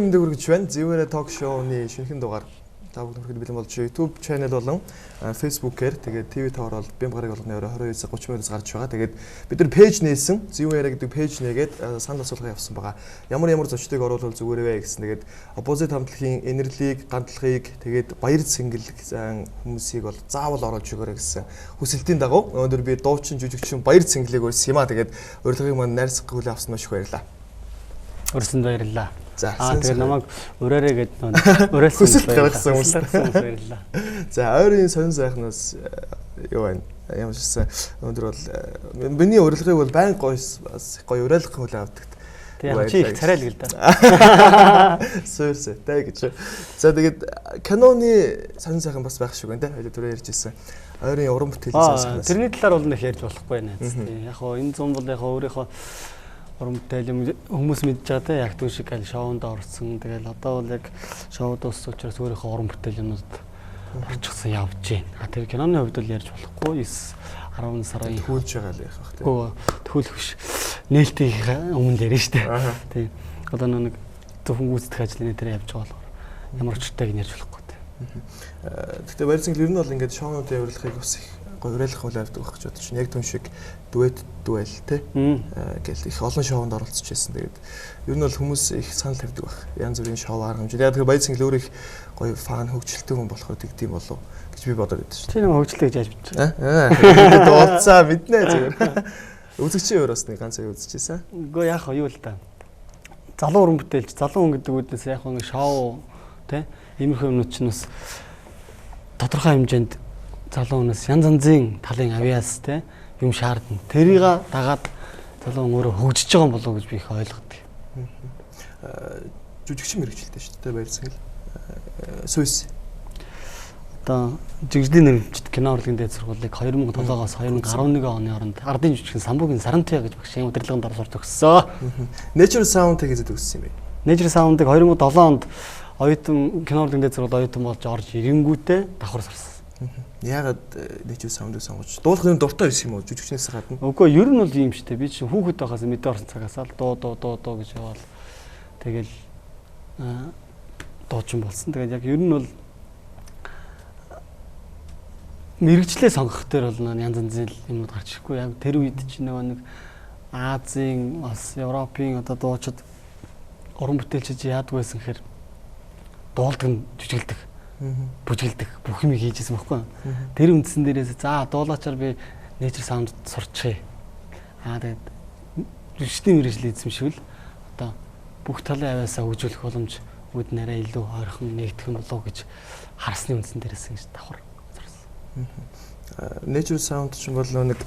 нэмдэг үргэж байна. Зэвэрэ ток шоуны шинэхэн дугаар та бүхэн хүрэхэд бэлэн болж YouTube channel болон Facebook-ээр тэгээд TV Tower бол бям гараг болгоны өрөө 22-30 минутаас гарч байгаа. Тэгээд бид нар пэйж нээсэн. Зэвэрэ гэдэг пэйж нээгээд санал асуулга явуулсан байгаа. Ямар зочдыг оруулах зүгээр вэ гэсэн. Тэгээд оппозит хамтлагийн инэрлийг, гандлахыг тэгээд баяр цэнгэлэг хүмүүсийг бол заавал оруулж өгөөрэй гэсэн хүсэлтийн дагуу өнөөдөр би дуучин жүжигчин баяр цэнгэлэг өрсөн юм а. Тэгээд урилгыг маань найрсаг гүйлээ авсан маш их баярлалаа. Өрсөнд баярлалаа. За тэгээд намайг өрөөрэй гэдэг өрөөсөн баярлалаа. За ойрын сонин сайхнаас юу байна? Ямар ч гэсэн өнөөдөр бол миний урилгыг бол байн гоё уриалгах хөл авдаг. Тэгээд чи их царай л гэл да. Сүүрсэтэй гэж. За тэгээд киноны сонин сайхан бас байх шиг байна те. Хоёул түрүү ярьжсэн. Ойрын уран бүтээлийн сонин сайхан. Тэрний талаар бол нэг ярьж болохгүй байна. Яг хоо энэ зам бол яг өөрийнхөө уран бүтээл хүмүүс мэдж байгаа те яг түн шиг аль шоунд орсон. Тэгэл одоо бол яг шоу дууссан учраас өөрийнхөө уран бүтээл юмнууд орчихсан явж байна. Тэр киноны хувьд бол ярьж болохгүй 10 сарын төхүүлж байгаа л яах вэ те. Төхүүлэх биш. Нээлтийн өмнө ярьж штэ. Тийм. Одоо нэг зөвхөн гүйцэтгэх ажлын дээр явж байгаа болохоор ямар ч утгыг ярьж болохгүй те. Гэхдээ баяр цэнгэл ер нь бол ингээд шоунуудын урилгыг бас их уриалгах хөл авдаг байх гэж бодож байна. Яг түн шиг дуэл те. Гэл их олон шоунд оролцож байсан. Тэгээд ер нь бол хүмүүс их санал тавьдаг байх. Янз бүрийн шоу арга хэмжээ. Яг тэр баяр цэнгэл өөр их гоё фан хөгжилтэй хүн болохоор тэгдэм болов гэж би бодоод байдаг шүү. Чи нэг хөгжилтэй гэж яаж бодож байна? Дуулцаа мэднэ зүгээр. Үзэгчийн өөр бас нэг ганц аяа үзчихсэн. Үгүй яах вэ юу л да. Залуу уран бүтээлч, залуу хүн гэдэг үднээс яг нэг шоу те иймэрхүү юмнууд ч бас тодорхой хэмжээнд залуу хүнээс янз янзын талын авиас те юм шаардна. Тэрийг дагаад залуу хүн өөрөө хөгжиж байгаа юм болов уу гэж би их ойлгодог. Жүжигчин мэрэгчлээ шүү дээ баяр цэнгэл. Сүйс. Одоо жигжлийн нэрвчт кино урлагийн дээд сургуулийг 2007-оос 2011 оны хооронд ардын жүжигчин Самбуугийн Сарантуя гэж багшийн удирдлагын дараа сурч өгсөн. Natural Sound гэж өгсөн юм бэ. Natural Sound-ыг 2007 онд оюутан кино урлагийн дээд сургууль оюутан болж орж ирэнгүүтээ давхар сурсан. Яагаад Natural Sound-ыг сонгож? Дуулахын дуртай байсан юм уу? Жүжигчнээс гадна. Үгүй ер нь бол юм шүү дээ. Би чинь хүүхэд байхаас мэдээ орсон цагаас л дуу гэж яваал. Тэгэл дуучин болсон. Тэгээд яг ер нь бол мэрэгчлээ сонгох дээр бол янз янзын юмуд гарч ирэхгүй. Яг тэр үед чинь нэг Азийн, бас Европын одоо дуучид уран бүтээлчид яадаг байсан гэхээр дуулдаг, жүжиглдэг, бүжиглдэг бүх юм хийжсэн байхгүй. Тэр үндсэн дээрээс за дуулаачаар би Nature Sound сурчээ. Тэгээд жүжигчдийн мэрэгжлийн эзэмшил одоо бүх талын авиасаа хөгжүүлэх боломж үүд нэрээ илүү ойрхон нэгдэх юм болов гэж харсны үндсэн дээрээс ингэж давхар. Natural Sound ч бол нэг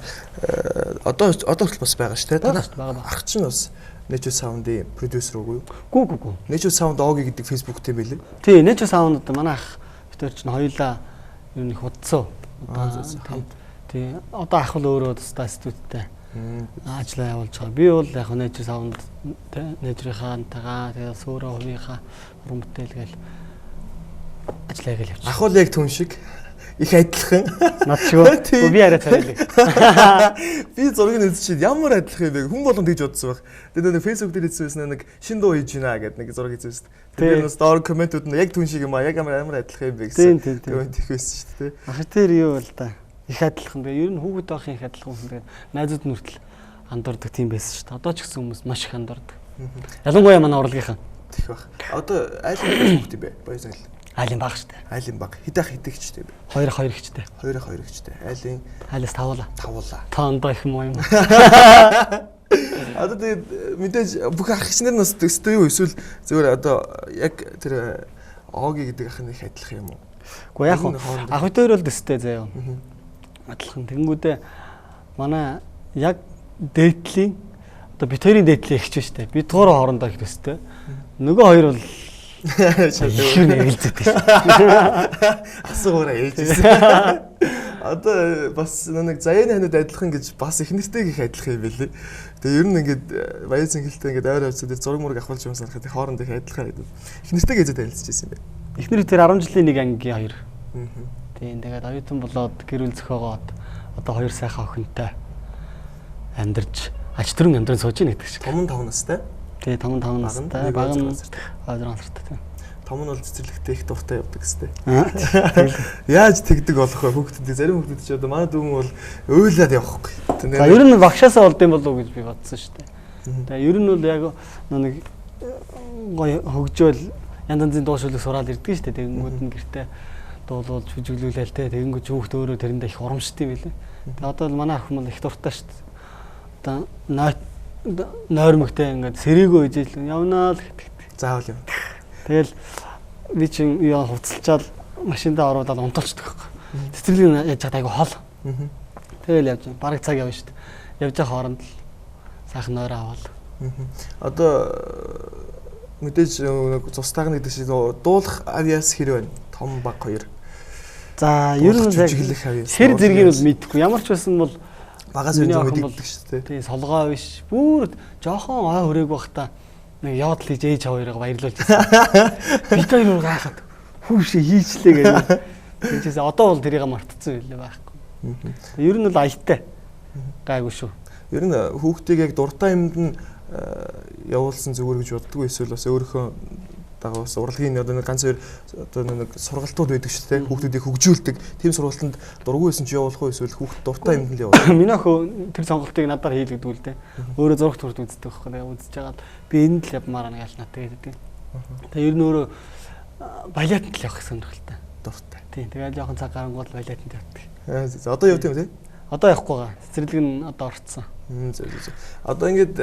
одоо хүртэл бас байгаа шүү дээ. Ах чинь бас Natural Sound-ийн продюсер үгүй юу? Гүү. Natural Sound Оги гэдэг Facebook тийм байлээ. Тий, Natural Sound одоо манай ах битэр чинь хоёулаа юу нэг худцсан. Тий, одоо ах бол өөрөө тусдаа студидтэй ажиллаа явуулж байгаа. Би бол яг Natural Sound тий, Nature-ийнхаантайгаа тэгээд өөрөө хувийнхаа уран бүтээлгээл ажиллаа гэж явж. Ах бол яг түн шиг их адилхан. Надчгүй. Би арай царайлаг. Би зургийг үзчихээд ямар адилхан юм бэ? Хүн болгон тэгж бодсон байх. Тэгээд нэг Facebook дээр хэлсэн нэг шин дуу хийж гинэ гэдэг нэг зураг хийсэн шүү дээ. Тэгээд нэг стор комментүүд нь яг түн шиг юм аа. Яг амар адилхан юм бэ гэсэн. Коммент хийсэн шүү дээ. Ах тэр юу бол та их адилхан бэ? Ер нь хүүхэд байхын их адилхан хүн. Тэгээд найзууд нь хүртэл андуурдаг тийм байсан шүү дээ. Одоо ч гэсэн хүмүүс маш их андуурдаг. Ялангуяа манай урлагийнхан. Тэг байх. Одоо айл хүүхэд юм бэ? Баяр цэнгэл. Айлын баг штэ. Айлын баг. Хидах хидэгчтэй бэ? 2 ихчтэй. 2 ихчтэй. Айлаас тавуулаа. Та ондоо их юм уу юм. Одоо тэгээд мэдээж бүх ах ихнэр нас төстэй юу эсвэл зөвөр одоо яг тэр Оги гэдэг ахын их адилхан юм уу? Уу яг ах хоёр бол төстэй заяа. Адилхан. Тэнгүүдээ манай яг дээдлийн одоо бит хоёрын дээдлийн ихч штэ. Бид гурав хоорондоо их төстэй. Нөгөө хоёр бол шууд нэрэлцээд байна. Асуугаараа ээлжсэн. Одоо бас нэг заяаны ханад адилхан гэж бас их нэртэйг их адилхан юм байлээ. Тэгээ ер нь ингээд баяр цэнгэлтэй ингээд ойр хавцад зураг мураг авахулж юм санахад хооронд их адилхан гэдэг. Их нэртэйг хэзээ танилцж байсан юм бэ? Эхнэр тэр 10 жилийн нэг ангийн хоёр. Тийм тэгээд оюутан болоод гэр бүл зохиогоод одоо 2 сайхан охинтой амьдарч аж төрөн амьдран сууж ийн гэдэг шиг. Том 5 настай. Тэгээ 5 настай баг нь 6 настай. Том нь бол цэцэрлэгтэй их дуртай явдаг гэстэй. Яаж тэгдэг болох вэ хүүхдүүд? Зарим хүүхдүүд ч одоо манай дүүн бол уйлаад явахгүй. За ер нь багшаасаа болд юм болов уу гэж би бодсон шүү дээ. Тэгээ ер нь бол яг нэг гоё хөгжөөл янз янзын дуушуулыг сураад ирдэг шүү дээ. Тэгэнгүүт нь гэртээ дуулуулж хүжиглүүлээл те. Тэгэнгүүт хүүхд өөрөө тэрэндээ их урамшдаг билээ. Тэгээ одоо л манай охин бол их дуртай шүү дээ. Одоо нойрмогтэй ингээд сэрийгөө ижил явнаа л гэдэг. Заавал юм. Тэгэл би чинь яа хувцалчаал машиндаа оруулаад унтуулчихдаг байхгүй. Цэцэрлэг яаж чадаагүй хол. Тэгэл явж бараг цаг явна шүү дээ. Явж байгаа хооронд л сайхан нойроо аваад. Одоо мэдээж цустайг гэдэг шиг дуулах авиас хэр байна? Том баг хоёр. За ер нь сэр зэргийг бол мэдхгүй. Ямар ч байсан бол багаас үндэ мэддэг шүү дээ. Тий солгоо биш. Бүр жоохон ой хүрээг бахта нэг яваад л ээж хоёроо баярлуулж байсан. Бид хоёр гайхаад хүүшээ хийчлээ гэдэг. Тэгээс одоо бол тэрийг мартцсан байлээ байхгүй. Ер нь бол аятай. Гайгүй шүү. Ер нь хүүхдийг яг дуртай юмд нь явуулсан зүгээр гэж боддгоо эсвэл бас өөрийнхөө дагавс урлагийн одоо нэг ганц хоёр одоо нэг сургалтууд байдаг шүү дээ. Хүүхдүүдийг хөгжүүлдэг. Тийм сургалтанд дургүй байсан ч явуулах уу эсвэл хүүхд дуртай юмд л явуулах. Миний охин тэр сонголтыг надаар хийлгдэг үл дээ. Өөрөө зурагт хүрд үздэг байхгүй. Тэгээ үзэж байгаад би энд л явмаар нэг аль натаа гэдэг. Тэгээ ер нь өөрөө балетанд л явах сонирхолтой. Дуртай. Тийм. Тэгээд жоохон цаг гарангуул балетанд явдаг. Одоо явд юм тий? Одоо явахгүй байгаа. Цэцэрлэг нь одоо орцсон. Одоо ингээд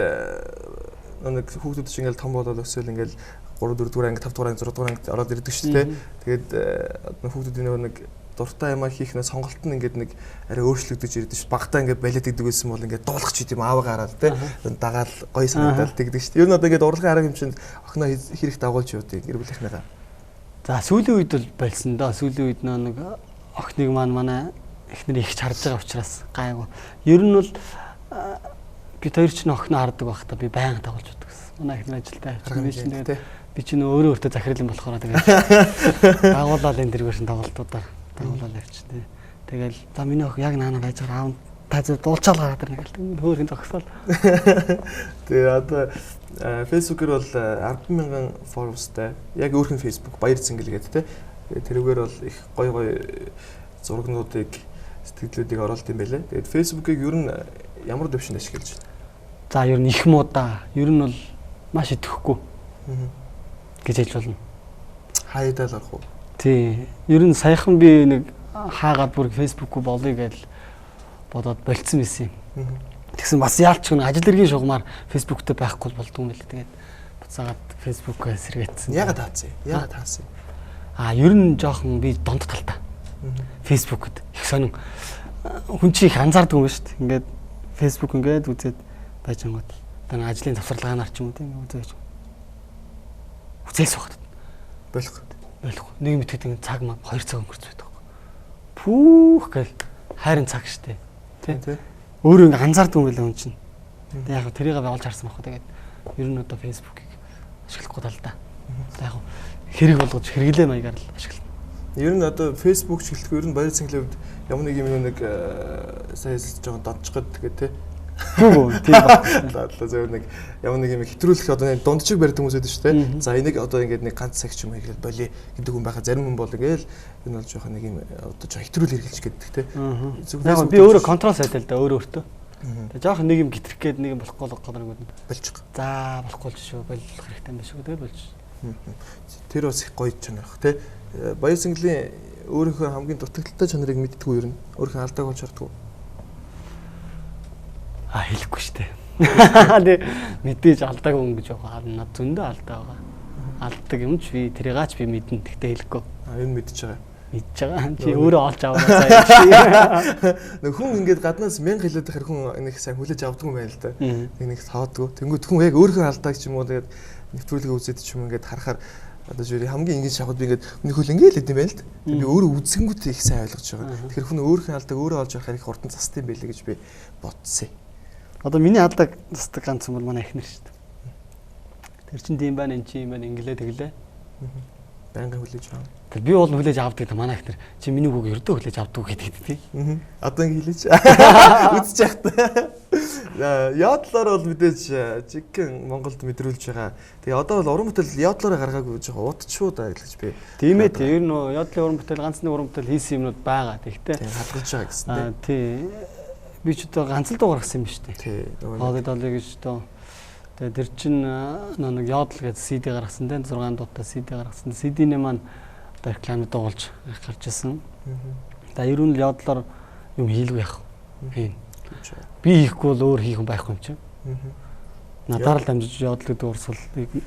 нэг хүүхдүүд чинь ингээл том болоод өсөөл ингээл 3 4 дугаар анги 5 дугаар анги 6 дугаар ангид ороод ирдэг шүү дээ. Тэгээд хүүхдүүдийн нэг дуртай юмаа хийхнээ сонголт нь ингээд нэг арай өөрчлөгдөж ирдэг шүү. Багтаа ингээд балет гэдэг байсан бол ингээд дуулах ч гэдэм аавгаа хараад те дагаал гоё санагдаад тэгдэг шүү. Ер нь одоо ингээд урлагийн арга хэмжээнд охиноо хэрэг дагуулж явдаг гэр бүлийнхнийгаа. За сүүлийн үед бол болсон доо. Сүүлийн үед нэг охиныг манай эхнэр их харж байгаа учраас гайгүй. Ер нь бол бид хоёр ч охиноо хардаг байхдаа би байнга дагуулж байдаг гэсэн. Манай эхнэр ажилдаа авчихсан юм шиг. Би чинь өөрөө өөртөө захирал юм болохоор тэгээд дагуулаад энэ дэргэршин тоглолтуудаар дагуулаад явчихсан. Тэгэл за миний охин яг наана байж байгаа аав та зөв дуулчаал гараад ирнэ гэл хөөрхөн зогсоол. Тэгээ одоо Facebook-ээр бол 10,000 followers-тай яг өөрхөн Facebook баяр цэнгэл гэдэг те. Тэрүүгээр бол их гоё гоё зурагнуудыг сэтгэлдлүүдийг оруулалт юм байлээ. Тэгээд Facebook-ыг ер нь ямар дэвшинд ашиглаж байна? За ер нь их муу да. Ер нь бол маш идэхгүй. Гэж хэлж болно. Хайдаал орох уу? Тий. Ер нь саяхан би нэг хаагаад бүр Facebook-уу болъё гэж бодоод болцсон байсан юм. Тэгсэн бас яалч гэн ажил хэргийн шугамар Facebook-тэй байхгүй болдгоо юм л тэгээд буцаагаад Facebook-аа сэргээцсэн. Ягаад таацсан? Ягаад таасан? Ер нь жоохон би донд талтай. Facebook-д их сонин хүн чи их анзаардаг юм шүү дээ. Ингээд Facebook ингээд үзээд байж ангууд. Одоо ажлын завсарлагаанаар ч юм уу тийм үзээж. Үзээс багт. Болох. Нэг мэтгэд цаг маа 2 цаг өнгөрч байдаг. Пүүх гэл хайрын цаг штэ. Тэ. Өөрөө ингээ анзаардаг юм байлаа хүн чинь. Тэг яг тэрийг байгуулж харсан байхгүй. Тэгээд ер нь одоо Facebook-ыг ашиглахгүй талдаа. Яг хэрэг болгож хэрэглээ маягаар л ашиглана. Ер нь одоо Facebook чиглэлгүй ер нь баяр цэнгэлээ хувьд ямар нэг юм нэг сая хэлж байгаа донцгод тэгээд тэ. Гүү тийм ба. Зөв нэг ямар нэг юм хэтрүүлэх одоо дундчиг барьдаг хүмүүс байдаг шүү дээ. За энийг одоо ингээд нэг ганц цаг ч юм хийгээл болиё гэдэг хүн байхад зарим хүн бол гээл энэ бол жоохон нэг юм одоо жоо хэтрүүл хэрэглэж гэдэг тэ. Яг би өөрөө контрол сайтай л да өөртөө. Тэгээ жоохон нэг юм гитрэх гээд нэг юм болохгүй л гоо нэг болчих. За болохгүй л шүү. Болох хэрэгтэй юм биш үү тэгээд болж. Тэр бас их гоё чанар бах тэ. Баяр цэнгэлийн өөрийнхөө хамгийн дутагдaltaй чанарыг мэддэггүй ер нь өөрийнхөө алдааг олж харддаг. Хэлэхгүй штэ. Тэг мэдээж алдааг өнгө гэж байгаа. Над зөндөө алдаа байгаа. Алддаг юм ч би тэрийгаач би мэднэ. Тэгтээ хэлэхгүй. Энэ мэдчихэж байгаа. Мэдж байгаа. Чи өөрөө олж аваад заяа. Нэг хүн ингээд гаднаас 1000 хэлээд хэр хүн нэг сайн хүлээж авдаг юм байна л да. Нэг таадгүй. Тэнгүүд хүн яг өөрийнхөө алдааг ч юм уу тэгээд нэвтрүүлгээ үзээд ч юм ингээд харахаар одоо жишээ хамгийн ингэж шахаад би ингээд хүний хөл ингээд л хэдэм байл л. Би өөрөө үзэнгүүтээ их сайн ойлгож байгаа. Тэгэхээр хүн өөрийнхөө алдааг өөрөө олж авахаар их хурдан застсан байлээ гэж би бодсон. Одоо миний алдааг застдаг ганц юм бол манай эхнэр шүү дээ. Тэр чин тийм байна, эн чинь юм байна, инглээ тэглээ. Байнга хүлээж аваа. Тэр би бол хүлээж авдаг та манай эхнэр. Чи миний үг ердөө хүлээж авдаг гэдэг тий. Одоо ингэ хэлээч. Үзчих яах та. Яадлаар бол мэдээж жигхэн Монголд мэдрүүлж байгаа. Тэгээ одоо бол уран бүтээл яадлаараа гаргаагүй жоохон удчихгүй даа гэж би. Тийм ээ тийм. Ер нь яадлын уран бүтээл ганц нэг уран бүтээл хийсэн юмнууд байгаа. Тэгтээ. Тийм хадгалж байгаа гэсэн тийм. Би ч одоо ганц л дуу гаргасан юм ба шүү дээ. Тийм. Хогд олыг гэж одоо. Тэгээ тэр чин нэг яадл гэж CD гаргасан дээ 6 дуутай CD гаргасан. CD-ний маань одоо рекламад дуулж гарч ирсэн. За ер нь л яадлаар юм хийлгүй яах. Хийн. Би хийхгүй бол өөр хийх юм байхгүй юм чинь. Надаар л дамжиж яадлыг дуурсвал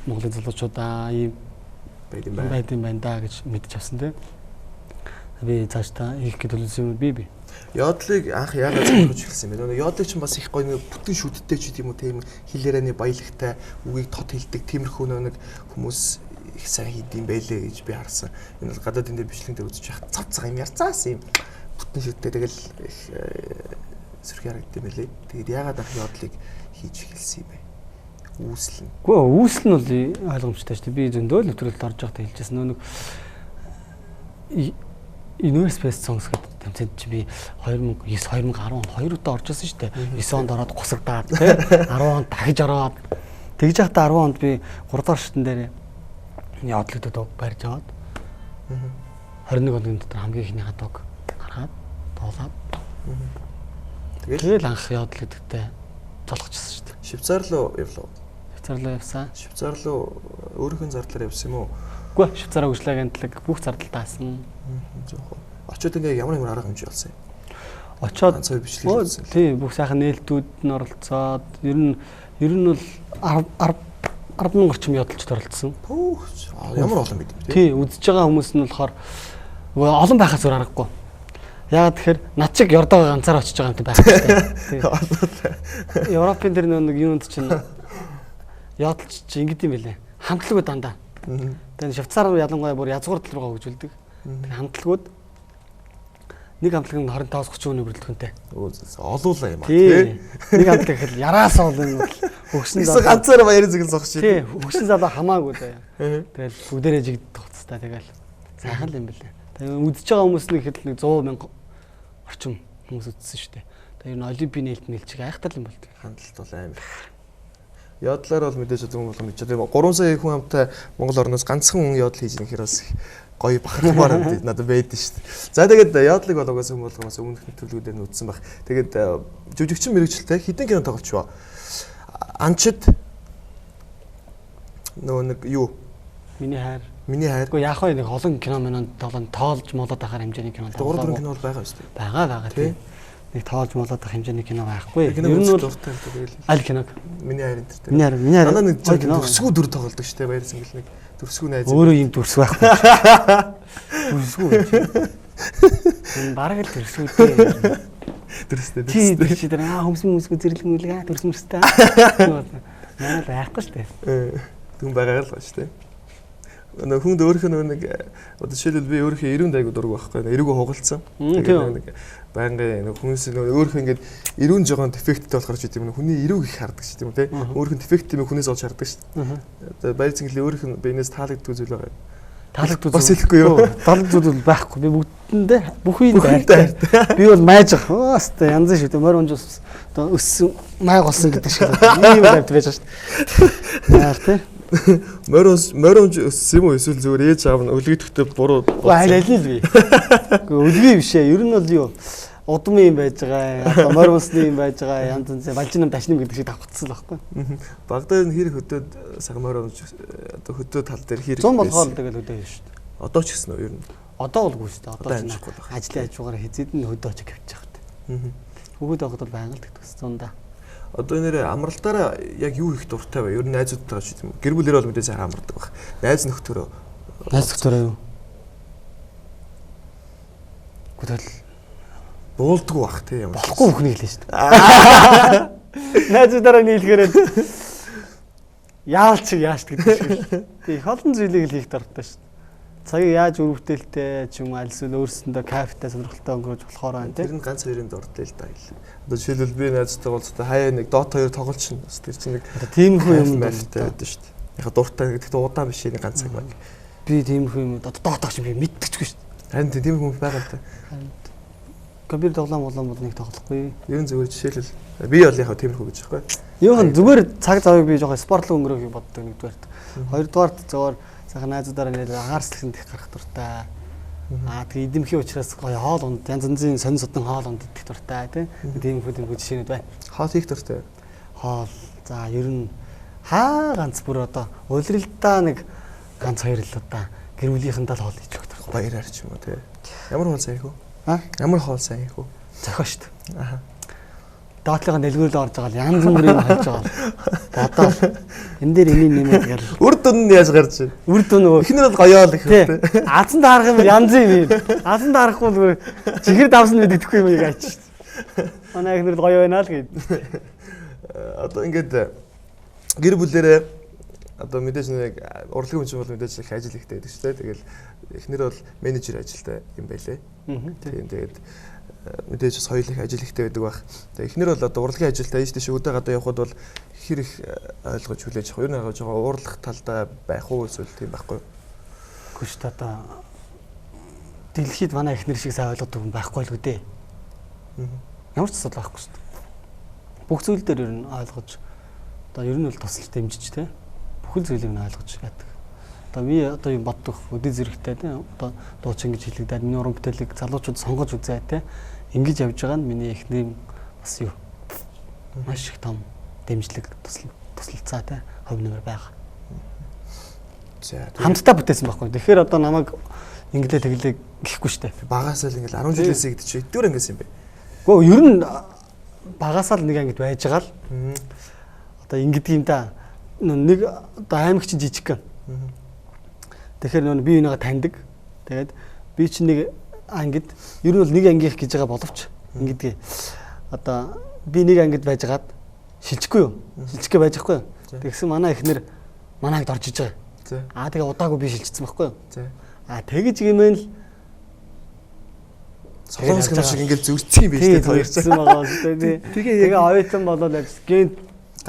Монголын залуучууд ийм байд юм байна да гэж мэдчих авсан тийм. Би цааш та хийх гэж төлөвлөсөн юм би. Яадлыг анх яагаад зөвлөж эхэлсэн бэ? Нөгөө яадлыг ч бас их гоё нэг бүтэн шүдтэй ч гэдэм үү тийм хэлээрээ баялагтай үгийг тод хэлдэг тиймэрхүү нэг хүмүүс их сайн хийдэм байлээ гэж би харсан. Энэ бол гадаадын дээр бичлэг дээр үзэж яхад цав цаг юм ярцаас юм бүтэн шүдтэй тэгэл их сэрхий харагдсан байлээ. Тэгээд яагаад анх яадлыг хийж эхэлсэн юм бэ? Үүсэл нь. Гэхдээ үүсэл нь бол ойлгомжтой шүү дээ. Би зөндөө л нэвтрүүлэлт орж байхдаа хэлжсэн. Нэг Universe Best Songs гэдэг тэмцээнд чи би 2009 2010 2 удаа орж ирсэн шүү дээ. 9 онд ороод гусагдаад тий 10 онд дахиж ороод тэгж явахдаа 10 онд би 3 дахь шатн дээр яадлагдаад барьж аваад 21 оны дотор хамгийн ихний хатог гаргаад дуулаад тэгэл анх яадлагдагтай золгочихсон шүү дээ. Швейцар руу явлаа. Швейцар руу явсан. Швейцар руу өөрийнхөө зардлаар явсан юм уу? Үгүй Швейцараа хөгжлийн агентлаг бүх зардалтаа асан. Зөвхөн. Очоод ингээ ямар арга хэмжээ болсон юм? Очоод ганцаар бичлэг хийсэн. Тийм бүх сайхан нээлтүүд нь оролцоод ер нь бол 10,000 орчим ядалчд оролцсон. Ямар олон байд юм тий үзэж байгаа хүмүүс нь болохоор олон байхаас зур аргагүй. Яагаад тэгэхээр над чиг Yordoогоо ганцаар очиж байгаа юм байх хэрэгтэй. Европын тэр нэг юунд чинь ядалч чи ингэдэм байлээ. Хамтлагууд дандаа. Тэгээд Швейцар ялангуяа бүр язгуурдал руугаа хөгжүүлдэг. Тэгээд хамтлагууд нэг хамтлаг нь 25-30 хүний бүрэлдэхүүнтэй. Олуулаа юм аа тий. Нэг хамтлаг ихэл яраасаа бол энэ хөгсөн залуу ганцаар баярын зэгэл зогсож шүү. Тий, хөгсөн залуу хамаагүй даа. Тэгэл бүгдээрээ жигдэх хуцтай тэгэл сайхан л юм бэлээ. Тэгээд үдчихэж байгаа хүмүүс нэг ихэд нэг 100,000 орчим хүмүүс үдсэн шүү дээ. Тэгээд ер нь олимпийн нээлт нэлчиг айхтар юм болдог. Хандлт бол аим. Ядлаар бол мэдээж зөв болгоно гэж. Тэгээд 3 сая хүн амтай Монгол орноос ганцхан хүн ядл хийж ирэх хэрэг гоё бахархмаар надад байдсан шүү дээ. За тэгээд ядлыг бол угаасаа хүн болгоноос өмнөх төлөвлөгөөр нь үдсэн баг. Тэгээд жүжигчин мэрэгчлээ хитэн кино тоглолч ба. Анчид нөгөө нэг юу? Миний хайр. Уу яах вэ нэг олон кино минь тоглон тоолж молоод ахаар хэмжээний кино. 3-4 кино бол байгаа шүү дээ. Байгаа тийм. Нэг тоолж молоод ах хэмжээний кино байхгүй. Ер нь бол дуртай тэгэл. Аль киног? Миний хайр энэ тэр. Миний хайр. Манай нэг төрсгүү дүр тоглолдог шүү дээ. Баяр сэнгэл нэг төрсгүү найз. Өөрөө юм төрс байхгүй. Төрсгүү. Энэ бараг л төрсгүү дээ. Төрстэй. Чи тэр хүмүүсгүй зэрлэг төрсмөстэй. Манай л байхгүй шүү дээ. Түн байгаа л шүү дээ. Нэг хүнд өөрийнхөө нэг одоо жишээлбэл би өөрийнхөө 90 дайгуу дург байхгүй. 90-г хугалцсан. Тэгээд байнгын нэг хүмүүс өөрийнхөө ингээд 90 жоохон дефекттэй болохоор ч гэдэм хүний 90 их хардаг ч гэдэм үү те. Өөрийнх нь дефект юм хүнээс олж хардаг шүү дээ. Одоо баяр цэнгэлээ өөрийнх нь биенээс таалагддаг зүйл байгаа. Таалагддаг бас хэлэхгүй юу? Таалагддаг зүйл байхгүй. Би бүгдэндээ бүх үеийн байртай. Би бол майж байгаа. Өстэй янз шүү дээ. Морь унжус одоо өссөн майг болсон гэдэг шиг ийм байд байж байгаа шүү дээ. Яах те. Морь унж өссөн юм уу эсвэл зүгээр ээж аав нь өлгөдөхтэй буруу. Аль л би. Өлгөө биш ээ. Ер нь бол юу? Удам юм байж байгаа. Одоо морь унсны юм байж байгаа. Янз янз балжинам дашнам гэдэг шиг давхцсан л байхгүй. Багдад нь хэрэг хөдөөд сар морь унж одоо хөдөө тал дээр хэрэг 100 болохоор тэгэл хөдөө юм шүү дээ. Одоо ч гэсэн үү ер нь. Одоо болгүй шүү дээ. Одоо ч ажлын хажуугаар хэзээд нь хөдөө очиж авчих хэрэгтэй. Хөгөөд байхад бол байнга л тэгдэг 100 да. Одоо нэрээ амралтаараа яг юу их дуртай вэ? Ер нь найзуудтайгаа ч юм. Гэр бүлэрээ бол мэдээ сайхан амардаг баг. Найз нөхдөөрөө. Найз нөхдөөрөө юу? Гүтэл буулдгүй бах тий ямар. Болохгүй бүхнийг хэлээ шүү дээ. Найзуудаараа нийлгээрээ яалч яаш гэдэг шиг. Тий холон зүйлийг л хийх дуртай шүү дээ. Цагийг яаж үр бүтээлтэй ч юм аль эсвэл өөрсөндөө кайфтай сонирхолтой өнгөрөөж болохоор байна тий. Тэр нь ганц хоёрын дуртай л да. Одоо жишээлбэл би найзтай уулзалтаа хаяа нэг Dota 2 тоглолч нь бас тэр чинь нэг тиймэрхүү юм байфтай байдаг шүү дээ. Яг дуртай гэхдээ удаан биш нэг ганц цаг баг. Би тиймэрхүү юм одоо Dota ч би мэддэггүй шүү дээ. Харин тиймэрхүү юм байгаа л та. компьютер тоглоом бол нэг тоглохгүй. Ер нь зүгээр жишээлбэл би бол яг тиймэрхүү гэж байхгүй. Юу хэн зүгээр цаг завыг би жоохон спорт руу өнгөрөөхийг боддог нэгдүгээрт. Хоёрдугаарт зөвөр сайхан найзуудаараа нэлээд агаарслахын их гарах дуртай. Тэгээ эдэмхий учраас гоё хоол унд янз янзын сонин содон хоол унд идэх дуртай тиймэрхүү жишээнүүд байна. Хоол хийх дуртай. Хоол за ер нь ганц бүр одоо улиралдаа нэг ганц хоёр л одоо гэр бүлийнхэндээ л хоол хийж өгөх дуртай. Баяраар ч юм уу тий. Ямар хоол сайн их үү? Ямар хоол сайн их үү? Зохио шүү дээ. Доотлогоо нэлгүүрээр орж байгаа л янз бүрийн хайж байгаа. Одоо энэ дээр энийг нэмээд гал. Үр дүн нь яаж гарч байна? Үр дүн нөгөө эхнэр бол гоёол их үү? Азан даарах юм янз юм. Азан даарахгүй зүгээр чихэр давсан мэд идэхгүй юм яач шүү дээ. Манай эхнэр л гоё байна л гээд. Одоо ингээд гэр бүлэрээ одоо мэдээж нэг урлагийн хүн чинь бол мэдээж их ажил ихтэй байдаг шүү дээ. Тэгэл эхнэр бол менежер ажилтай юм байлээ. Тийм тэгээд мэдээж бас хоёулах ажил ихтэй байдаг байх. Тэгээд эхнэр бол одоо урлагийн ажилтай ийш тийш өдөө гадаа явхад бол хэр их ойлгож хүлээж авах. Ер нь агаж байгаа уурлах талдаа байх уу эсвэл тийм байхгүй юу? Үгүй шүү дээ одоо дэлхийд манай эхнэр шиг сайн ойлгодог хүн байхгүй л үү дээ. Ямар ч асуудал байхгүй шүү дээ. Бүх зүйл дээр ер нь ойлгож одоо ер нь бол тусалж дэмжиж те бүхэл зүйлийг нь ойлгож яадаг. Одоо би одоо юм боддог өдөө зэрэгтэй те одоо дуучин гэж хэлэгдээд миний уран бүтээлийг залуучууд сонгож үзээ те ингэж явж байгаа нь миний эхнэр бас юу маш их том дэмжлэг туслалцаа те хувь нэмэр байгаа. За хамтдаа бүтээсэн байхгүй. Тэгэхээр одоо намайг инглээ тэглээ гэхгүй штэ. Багасаа л ингээл 10 жилээс игдэж чи эдгээр ангиас юм бэ? Гэхдээ ер нь багасаа л нэг ангид байж байгаа л. Одоо ингэдэг юм да. Нэг одоо аймагч жижиг гэн. Тэгэхээр нөө би энийгээ таньдаг. Тэгээд би чинь нэг ангид ер нь бол нэг ангийнх гэж байгаа боловч ингэдэг. Одоо би нэг ангид байжгаад шилжихгүй юу? Шилжихгээ байж байхгүй юу? Тэгсэн манай эхнэр манайд орж иж байгаа. Тэгээ удаагүй би шилжчихсэн байхгүй юу? Тэгэж гэмээн л солонгос гэмээр шиг ингээл зүрцсэн юм биш үү хоёр зүрцсэн байгаа шүү дээ. Тэгээ оюутан болоод гэнт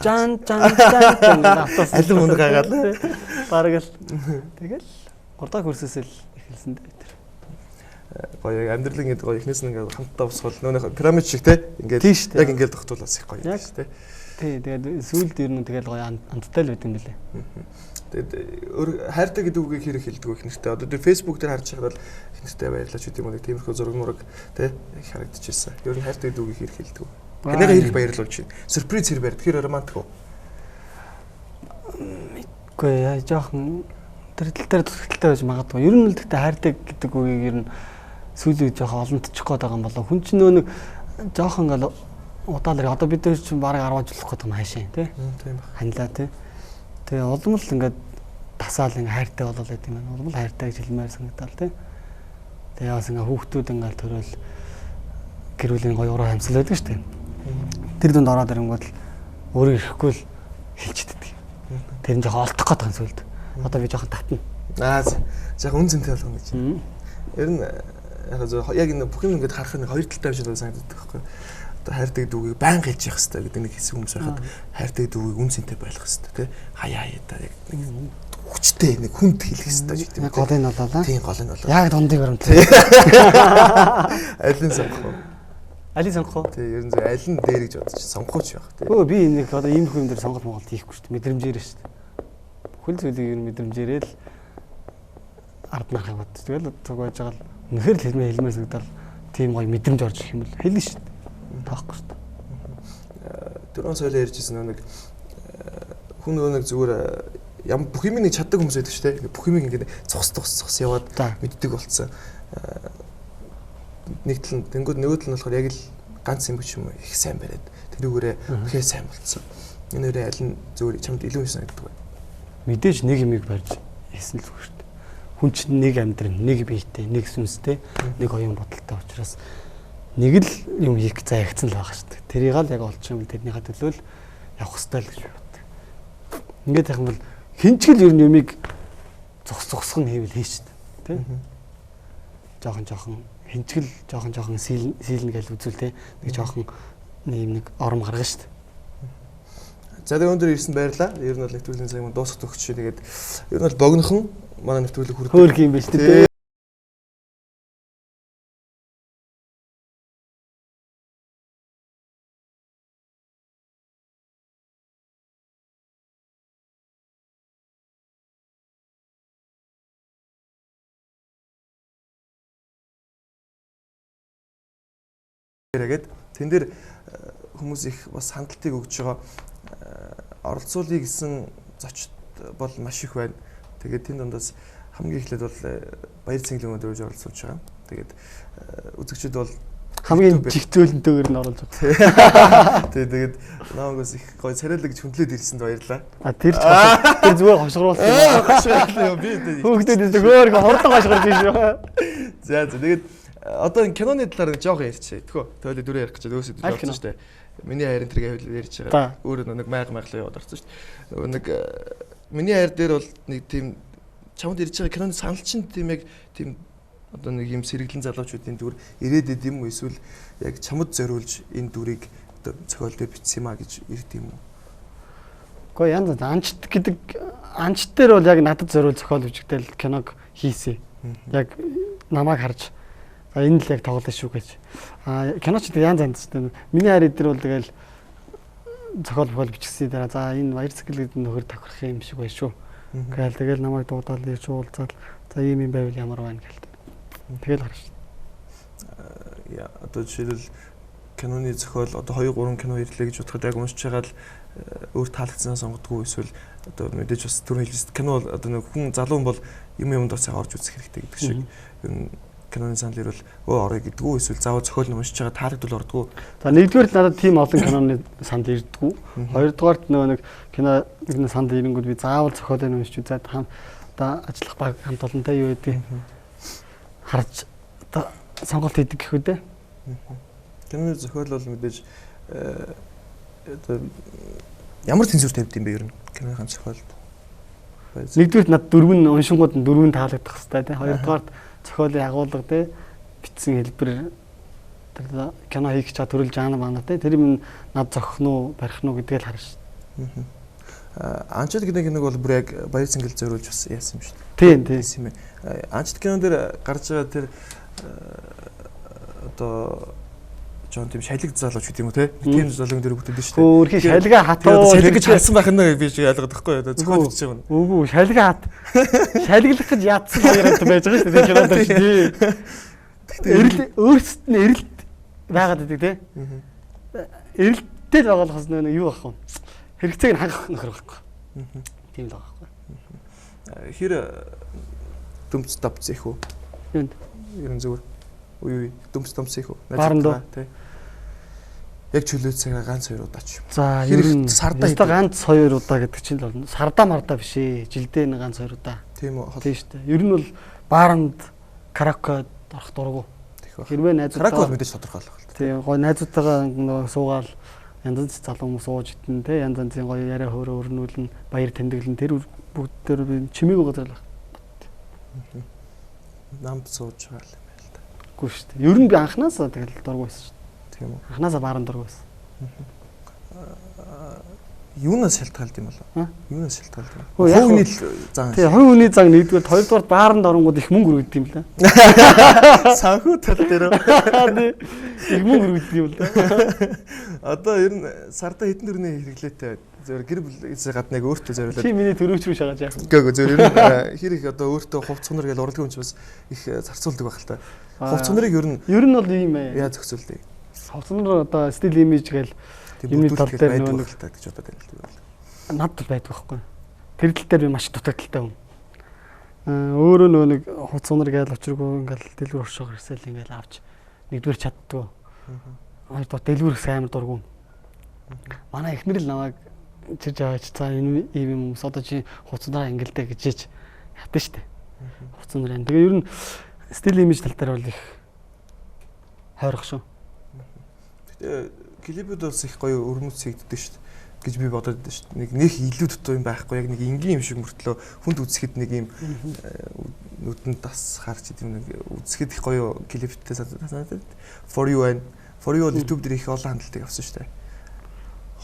жан автос алин мундаг агаад бараг л тэгэл 3 дахь курсээс л эхэлсэн дээ тэр. Гоё амьдрал ингээд гоё эхнээс нь ингээд хамтдаа усгол нөө пирамид шиг те ингээд яг ингээд тогтуулаас их гоё юм шүү дээ. Тий тэгээд сүүлд ер нь тэгэл гоё амттай л байт юм билээ. Тэгээд хайртай гэдэг үгийг хэрэг хэлдэг вэ эхнэртэй. Одоо тэр фэйсбүүк дээр харж байхад бол эхнэртэй баярлалаа ч гэдэг юм уу тиймэрхүү зураг мураг те их харагдчихсан. Ер нь хайртай гэдэг үгийг хэрэг хэлдэг. Танайга хэрэг баярлуулж байна. Сюрприз хэрэг барь. Тэр романтик уу? Мэдгүй яа жоохон тэр тал дээр тусгалтай байж магадгүй. Ер нь л гэхдээ хайртай гэдэг үгийг ер нь сүүлийн үед жоохон олонтчих гээд байгаа юм болоо. Хүн чинь нөө нэг жоохон ингээл удаалэр одоо бид нар чинь бараг 10 жил болох гэдэг юм хаашаа тий. Тийм ба. Ханилаа тий. Тэгээ улам л ингээд тасаал ингээ хайртай болол гэдэг юм байна. Улам л хайртай гэж хэлмээр санагдал тий. Тэгээ яас ингээ хүүхдүүд ингээл төрөл гэр бүлийн гоё ураа хамсал байдаг шүү дээ. Тэр дунд ороод ирэнгүүт өөрөө ирэхгүй л хэлчихдэг. Тэр нь жоохон олдох гээд байгаа сүлд. Одоо би жоохон татна. Жоохон үн цэнтэй болгоно гэж. Ер нь яг энэ бүх юм ингээд харах нэг хоёр талтай юм шиг санагддаг байхгүй. Одоо хайртай гэдэг үгийг баян хэлж явах хэрэгтэй гэдэг нэг хэсэг хүмүүс байхад хайртай гэдэг үгийг үн цэнтэй байлгах хэрэгтэй тий. Хаяа та яг нэг хүчтэй нэг хүнд хэлэх хэрэгтэй гэдэг юм. Гол нь болоо. Тийм гол нь болоо. Яг дундыг баримт. Алин сонгох уу? Алин сонгох уу? Тий, ер нь зөв алин дээр гэж бодож сонгохооч байх тий. Өө би нэг одоо ийм хүн дээр сонголт Монголд хийхгүй шүү дээ. Мэдрэмжээр шүү дээ. Бүхэл зүйлийг ер нь мэдрэмжээрээ л ард нарах бод. Тэгэл цугаж байгаа л үнэхээр л хэлмээр санагдал тийм гоё мэдрэмж орж ирэх юм бол хэлнэ шүү дээ. Таахгүй шүү дээ. Түрүүн соёлоо ярьжсэн нэг хүн нэг зүгээр ямар бүх юм нэг чаддаг хүмүүс байдаг шүү дээ. Бүх юм ингээд цус яваад мэддэг болцсон. Нэг тал нь тэнгууд нөгөө тал нь болохоор яг л ганц юм биш юм их сайн бариад тэрүүгээрээ ихээ сайн болцсон. Энэ өрөө аль нь зүгээр чамд илүү их санагддаг вэ? Мэдээж нэг юмыг барьж хийсэн л зүгээр шүү дээ. Хүн чинь нэг амьдрал, нэг биетэй, нэг сүнстэй, нэг оюун бодолтой учраас нэг л юм хийх заягцсан л байгаа шүү дээ. Тэрийг л яг олчих юм тэрнийхээ төлөө л явах хэрэгтэй л гэж боддог. Ингээд яхам бол хинчгэл ер нь юмыг зогсгох нь хийвэл хийж шүү дээ. Тэ? Жохон хинчгэл жохон сийлнэ гэж үзүүл тэ. Нэг жохон нэг ором гаргана шүү дээ. За тэгээ өндөр ирсэн баярлаа. Ер нь бол нэвтрүүлгийн цаг маань дуусах төгсч. Тэгээд ер нь бол богинохон манай нэвтрүүлэг хүрдэг. Хөөрх юм биш үү? яриагээд тэн дээр хүмүүс их бас хандлтыг өгж байгаа оролцуулъя гэсэн зочд бол маш их байна. Тэгээд тэнд дундаас хамгийн эхлээд бол баяр цэнгэлэн өдрөж оролцуулж байгаа. Тэгээд үзэгчид бол хамгийн жигцөөлөнтэйгээр нь оруулж байгаа. Тэгээд намайгс их гоё царайлаг гэж хүндлээд ирсэнд баярлалаа. Тэр зүгээр хошгруулсан. Хошгруулсан би хүүхдүүд зүгээр хурдан хошгуулж шүү. За тэгээд одоо энэ киноны талаар жоох ярьчих. Тэхөө тойло дөрөв ярих гэж өөөсөө болсон шүү дээ. Миний хайрын тэрэг ярьж байгаа. Өөрөө нэг майглаа яваад орсон шүү дээ. Нөгөө нэг миний хайр дээр бол нэг тийм чамд ирж байгаа киноны санал чинь тийм яг тийм одоо нэг юм сэргэлэн залуучуудын дүр ирээд идэм юм эсвэл яг чамд зориулж энэ дүрийг одоо зохиол дээр бичсэн юм а гэж ирд юм уу? Гэхдээ янз анчт гэдэг анчт дээр бол яг надад зориул зохиол бичгдэл киног хийсэн. Яг намайг харж энэ л яг тоглоно шүү гэж. Киноч янз янз шүү дээ. Миний хайр дээр бол тэгэл зохиол бичсэн дараа за энэ баяр цэгэл гэдэг нөхөр тохирох юм шиг байна шүү. Гээл тэгэл намайг дуудаал ирж уулзаад за ийм юм байвал ямар байна гээл. Тэгэл харж. Яа одоо жишээлбэл киноны зохиол одоо 2 3 кино ирлээ гэж бодоход яг уншиж байгаа л өөр таалагдсанаа сонгодгүй эсвэл одоо мэдээж бас түр хэлсэн кино одоо нэг хүн залуу бол юмд бас орж үзэх хэрэгтэй гэдэг шиг ер нь киноны санал ирвэл орё гэдгүү эсвэл заавал зохиол нь уншиж байгаа таалагдвал ордгоо. За нэгдүгээр л надад тийм олон киноны санал ирдгүү. Хоёрдугаарт нөгөө нэг киноны санал ирэнгүүт би заавал зохиолыг уншиж үзээд одоо ажиллах баг хамт олонтой юу гэдэг харж одоо сонголт хийдэг гэх үү дээ. Киноны зохиол бол мэдээж одоо ямар цензур тавьд юм бэ ер нь киноны зохиолд? Нэгдүгээр надад дөрвөн уншингууд нь дөрвөн таалагдах хэрэгтэй тийм. Хоёрдугаарт зохиолын агуулга тийм бичсэн хэлбэр тэр кино хийх чад төрөл жанр байна тийм. Тэр юм над зохино уу барих нь гэдгээ л харна шүү дээ. Анчт гэдэг нэг бол бүр яг баяр цэнгэл зориулж бас яасан юм шүү дээ. Тийм. Анчт кинон дээр гарч байгаа тэр одоо жоон тийм шалиг залууч гэдэг юм уу те? Тийм залууг дээр бүтээдэж шүү дээ. Өөрхийн шалига хатуу шалиг гэж харсан байх нь би ч ойлгоод байхгүй юу? Зөвхөн хэлж байгаа юм. Үгүй шалига хат. Шалиглах гэж яатсан хоёроо байж байгаа шүү дээ кинонд тийм. Эрэл өөрсдөд нь эрэлт байгаад байдаг те. Эрэлттэй л байгаа болохос нэг юу ах вэ? Хэрэгцээг нь хангах нөхөр байхгүй. Тийм л байгаа байхгүй. Хэр дөмц давц их үү? Юунд? Ер нь зүгээр. Үй дөмц давц их үү? Барандаа тий. Яг чөлөө цагаа ганц 2 удаа ч юм. За ер нь сардаа ганц 2 удаа гэдэг чинь л болно. Сардаа мардаа биш ээ. Жилдээ нэг ганц 2 удаа. Тийм үү? Тийм шүү дээ. Ер нь бол бааранд караокед орох дургу. Хэрвээ найзуудаа караоке мэдээж тодорхой л байна. Тийм гой найзуудтайгаа нөгөө суугаал янз янз залуу хүмүүс ууж итэн те янз янзын гоё яриа хөөрө өрнүүлэн баяр тэмдэглэн тэр бүгд дээр би чимээгүй газар л байна. Намд сууж байгаа юм байна л да. Үгүй шүү дээ. Ер нь би анханасаа тэгэл дургу байсан шүү дээ. Тийм үү. Анханасаа бааранд дургу байсан. Юунаас шалтгаалд юм болоо? Юунаас шалтгаалд юм? Хувийн зан. Тийм, хувийн зан нэгдүгээр, хоёрдугаар бааранд оронгууд их мөнгө өргөдөг юм лээ. Санхүү тал дээр. Их мөнгө өргөдөг юм лээ. Одоо ер нь сарда хэдэн төгрөгийн хэрэглээтэй зөв гэр бүлээс гадна яг өөртөө зориулаад. Тийм миний төрөөч рүү шагааж яах вэ? Үгүй зөв ер нь хэр их одоо өөртөө хувц цунар гэж урлагийн хүн ч бас их зарцуулдаг байх л та. Хувц цунарыг ер нь бол ийм ээ. яа зохицуулдаг. Хувц цунар одоо стил имиж гээл юмны тал дээр нөгөө л та гэж бодоод байна л. Надад байдаг байхгүй. Тэр тал дээр би маш дутагдaltaй хүн. Өөрөө нөгөө нэг хувц цунар гээл очиргүй ингээл дэлгүр оршоо гэрсэл ингээл авч нэгдүгээр чаддгүй. Хоёрдугаар дэлгүрх амар дургу. Манай эхнэр л намайг чирж аваач цаа энэ ийм юм одоо чи хувцсанаа ингэлдэ гэжээч ятсан штэ. Хувцсан нэр. Тэгээ ер нь стил имиж тал дээр бол их хойрох шүү. Гэтэ клипүүд бас их гоё өрнөцсэгддэг штэ гэж би бодоод байдаг штэ. Нэг илүү дутуу юм байхгүй яг нэг энгийн юм шиг мөртлөө хүнд үзэхэд нэг юм нүдэнд тас харж идэв нэг үзэхэд их гоё клиптэй санагдаад. For you YouTube дээр их олон хандлагыг авсан штэ.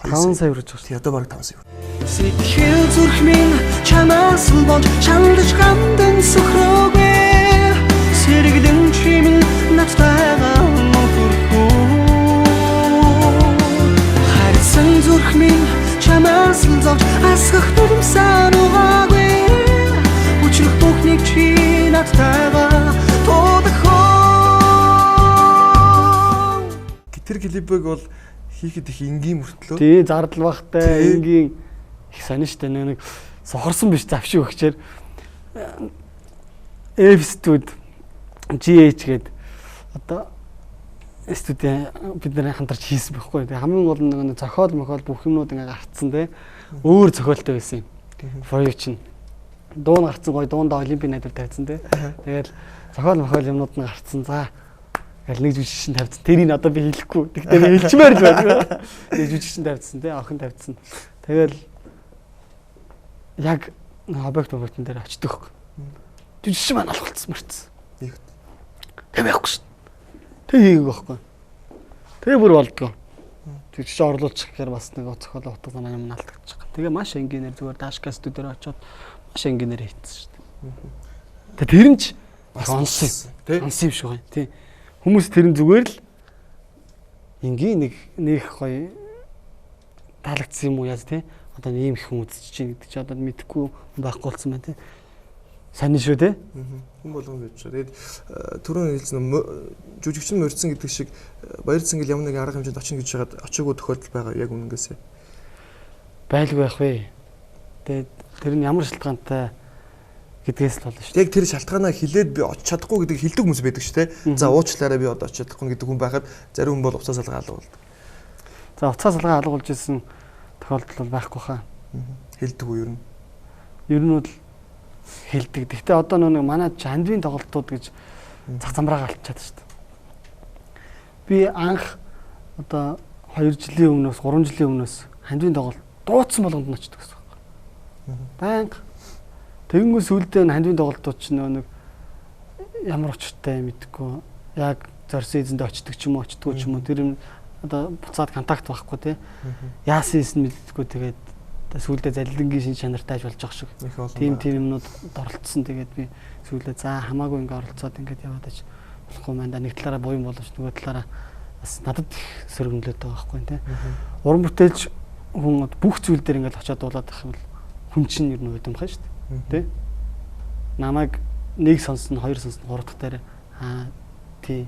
5 сая өрөж байгаа. Одоо бараг 5 сая. Сэтгэл зүрх минь чамаас л болж чандаж гамдан сөхрөөгөө сэргэлэн чимэн надтайгаа мөнхөрхөө харсан зүрх минь чамаас л зовж асгах дүрмсэн угаагүй өчрөх бүхнийг чи надтайгаа тодохоо. гэдэг клипийг бол хийхэд их энгийн мөртлөө. Тий, зардал багтай энгийн их сонин штэ нэг сохорсон биш завшиг өгчээр F-студ GH гээд одоо студийн бид нарын хамтарч хийсэн байхгүй. Тэгээ хамгийн гол нэг зохиол мохол бүх юмнууд ингээ гарцсан те. Өөр зохиолтой байсан юм. For you чинь дуун гарцсан гоё дуундаа олимпийн найдвар тавьсан те. Тэгэл зохиол мохол юмнууд нь гарцсан. За ингээл нэг жүжигчин тавьсан. Тэрийг одоо би хэлэхгүй. Тэгтээ би хэлчмээр л байна. Нэг жүжигчин тавьсан те. Охин тавьсан. Тэгэл яг объектын дээр очдог. Жүжигчин маань алхалцсан мэрцсэн. Тэг байхгүй шүү. Тэг хийгээг байхгүй. Тэг бүр болдгоо. Жүжигчин орлуулчих гэхээр бас нэг зохиолоо утга санаа юм алдчихж байгаа. Тэгээ маш энгийнээр зүгээр Дашка студиор очиод маш энгийнээр хийцсэн шүү дээ. Тэгээ тэр нь ч онс юм шүү гоё. Тий. Хүмүүс тэр нь зүгээр л энгийн нэг гоё таалагдсан юм уу яз тий. Одоо ийм их хүн үзэж чинь гэдэг чи одоо мэдэхгүй байхгүй болсон байна тий. Сайн шүү те. Хүн болгон гэж. Тэгээд түрүүн хэлсэн жүжигчин мөрдсөн гэдэг шиг баяр цэнгэл ямар нэг арга хэмжээнд очно гэж хагаад очоогүй тохиолдол байгаа яг үнэнгээсээ. Байлгүй байх вэ. Тэгээд тэр нь ямар шалтгаантай гэдгээс л болно шүү. Яг тэр шалтгаанаа хилээд би очиж чадахгүй гэдэг хэлдэг хүмүүс байдаг шүү те. За уучлаарай би одоо очиж чадахгүй гэдэг хүн байхад зарим хүн бол уцаа салгаа алгуулдаг. За уцаа салгаа алгуулж исэн тохиолдол бол байхгүй хаа. Хэлдэг үү ер нь? Ер нь бол хэлдэг. Гэхдээ одоо нэг манай хандвийн тоглолтууд гэж зах замраа галчаад шүү дээ. Би анх одоо 2 жилийн өмнөөс 3 жилийн өмнөөс хандвийн тоглолт дууцсан болгонд нь очдог гэсэн байна. Банк тэгэнгүүт сүулдэ хандвийн тоглолтууд ч нэг ямар очтой мэдгүй. Яг зорьсон эзэндээ очдог ч юм уу, очдгоо ч юм уу. Тэр юм одоо буцаад контакт байхгүй тий. Яасан юм мэддэггүй тэгээд сүүлдээ залилангийн шин чанартай болж байгаа шиг. Тим юмнууд оролцсон. Тэгээд би сүүлдээ за хамаагүй ингээ оролцоод ингээд яваад аж болохгүй маань да нэг талаараа буян боловч нөгөө талаараа бас надад сөргөнлөөд байгаа байхгүй тий. Уран бүтээлч хүн бүх зүйл дээр ингээд очиад дуулаад байх юм бол хүн чинь ер нь удамхаа шүү дээ. Тий. Намайг нэг сонсон, хоёр сонсон, гурав дахь дээр тий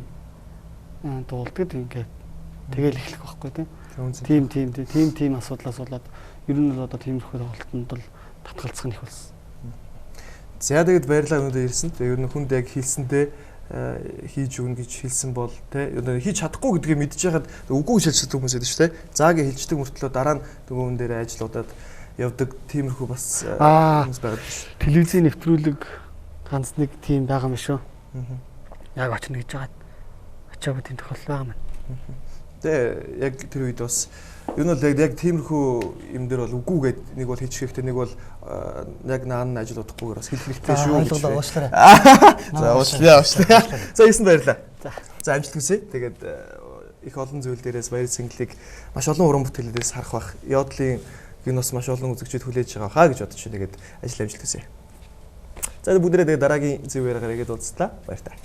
дуулдаг ингээд тэгэл эхлэх байхгүй тий. Тим асуудлаас болоод ер нь одоо тиймэрхүү тоглолтод бол татгалзах нь их болсон. За тэгээд баярлалаа өнөөдөр ирсэн. Тэгээд ер нь хүнд яг хэлсэндээ хийж өгнө гэж хэлсэн бол те хийж чадахгүй гэдгийг мэдж яхад үгүй гэж хэлдэг хүмүүс байдаг шүү те. Заагийн хэлждэг мөртлөө дараа нь дөнгөөн дээр ажиллаудаад явдаг тиймэрхүү бас хүмүүс байдаг шүү. Телевизийн нэвтрүүлэг ганц нэг тийм байгаа юм шүү. Яг очно гэж байгаад очиагүй тийм тохиолдол байгаа маань. Тэгээ яг тэр үед бас юу нь яг тиймэрхүү юм дээр бол үгүй гэд нэг бол хийчих хэрэгтэй нэг бол яг наан ажил удахгүйгээр бас хэлэх хэрэгтэй шүү. Ойлголоо уушлаарай. За уушлаа. За ийсэн баярлаа. За амжилт хүсье. Тэгээд их олон зүйл дээрээс баяр цэнгэлийг маш олон уран бүтээлүүдээс харах бах. Яодлын киноос маш олон үзэгчид хүлээж байгаа хаа гэж бодож байна. Тэгээд ажил амжилт хүсье. За бүгдээрээ тэгээд дараагийн зөв яриагаар игээд уулзлаа. Баяр таа.